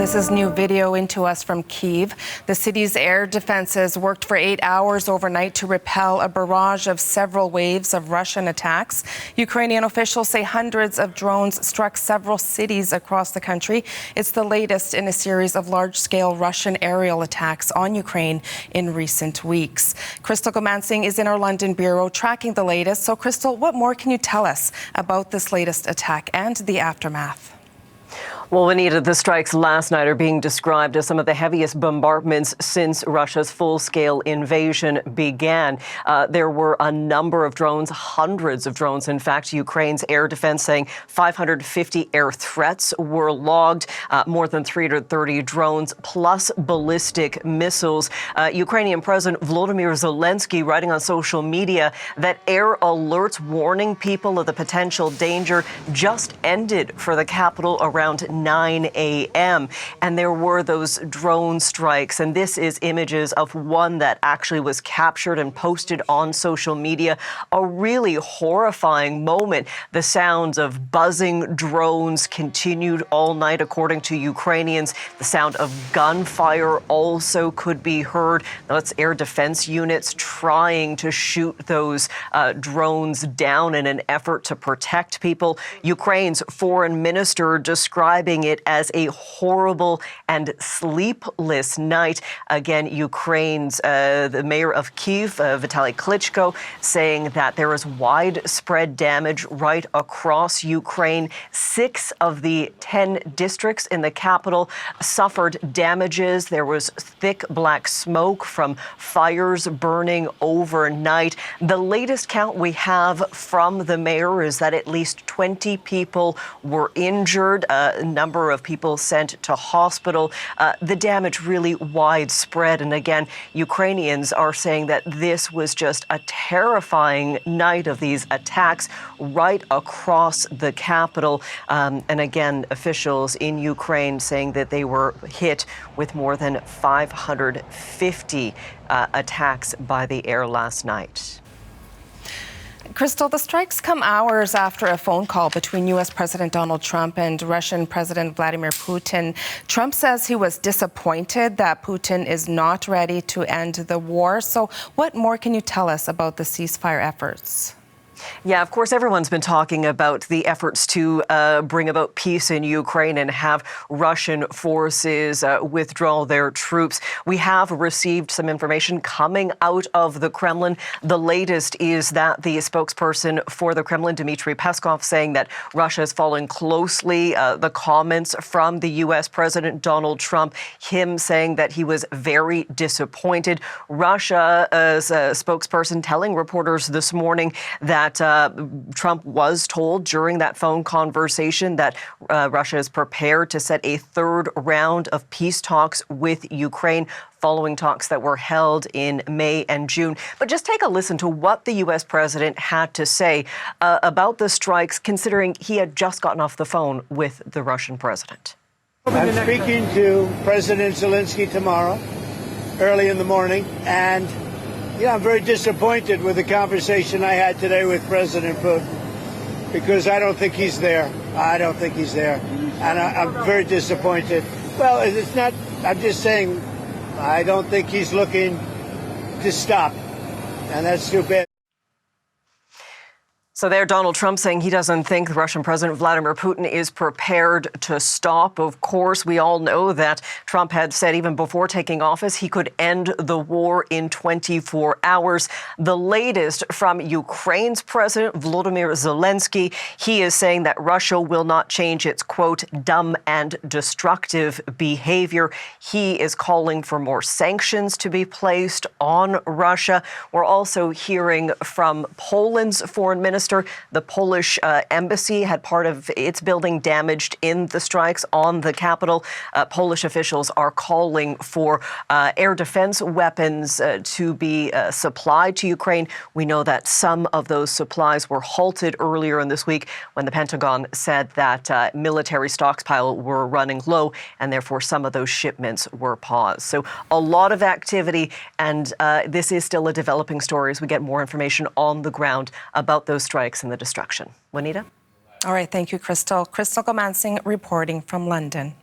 This is new video into us from Kyiv. The city's air defenses worked for 8 hours overnight to repel a barrage of several waves of Russian attacks. Ukrainian officials say hundreds of drones struck several cities across the country. It's the latest in a series of large-scale Russian aerial attacks on Ukraine in recent weeks. Crystal Gomansing is in our London bureau tracking the latest. So, Crystal, what more can you tell us about this latest attack and the aftermath? Well, Anita, the strikes last night are being described as some of the heaviest bombardments since Russia's full-scale invasion began. There were a number of drones, hundreds of drones. In fact, Ukraine's air defense saying 550 air threats were logged, more than 330 drones, plus ballistic missiles. Ukrainian President Volodymyr Zelensky writing on social media that air alerts warning people of the potential danger just ended for the capital around 9 a.m. And there were those drone strikes. And this is images of one that actually was captured and posted on social media. A really horrifying moment. The sounds of buzzing drones continued all night, according to Ukrainians. The sound of gunfire also could be heard. That's air defense units trying to shoot those drones down in an effort to protect people. Ukraine's foreign minister describing it as a horrible and sleepless night. Again, Ukraine's the mayor of Kyiv, Vitaly Klitschko, saying that there is widespread damage right across Ukraine. 6 of the 10 districts in the capital suffered damages. There was thick black smoke from fires burning overnight. The latest count we have from the mayor is that at least 20 people were injured. A number of people sent to hospital. The damage really widespread. And again, Ukrainians are saying that this was just a terrifying night of these attacks right across the capital. And again, officials in Ukraine saying that they were hit with more than 550 attacks by the air last night. Crystal, the strikes come hours after a phone call between U.S. President Donald Trump and Russian President Vladimir Putin. Trump says he was disappointed that Putin is not ready to end the war. So what more can you tell us about the ceasefire efforts? Yeah, of course, everyone's been talking about the efforts to bring about peace in Ukraine and have Russian forces withdraw their troops. We have received some information coming out of the Kremlin. The latest is that the spokesperson for the Kremlin, Dmitry Peskov, saying that Russia is following closely the comments from the U.S. President Donald Trump, him saying that he was very disappointed. Russia's spokesperson telling reporters this morning that Trump was told during that phone conversation that Russia is prepared to set a third round of peace talks with Ukraine following talks that were held in May and June. But just take a listen to what the U.S. president had to say about the strikes, considering he had just gotten off the phone with the Russian president. I'm speaking to President Zelensky tomorrow, early in the morning, and I'm very disappointed with the conversation I had today with President Putin, because I don't think he's there. I don't think he's there. And I'm very disappointed. Well, it's not, I'm just saying, I don't think he's looking to stop. And that's too bad. So there, Donald Trump saying he doesn't think Russian President Vladimir Putin is prepared to stop. Of course, we all know that Trump had said even before taking office he could end the war in 24 hours. The latest from Ukraine's President Volodymyr Zelensky, he is saying that Russia will not change its, quote, dumb and destructive behavior. He is calling for more sanctions to be placed on Russia. We're also hearing from Poland's foreign minister. The Polish embassy had part of its building damaged in the strikes on the capital. Polish officials are calling for air defense weapons to be supplied to Ukraine. We know that some of those supplies were halted earlier in this week when the Pentagon said that military stockpile were running low, and therefore some of those shipments were paused. So a lot of activity, and this is still a developing story as we get more information on the ground about those strikes and the destruction. Juanita? All right. Thank you, Crystal. Crystal Gomansing reporting from London.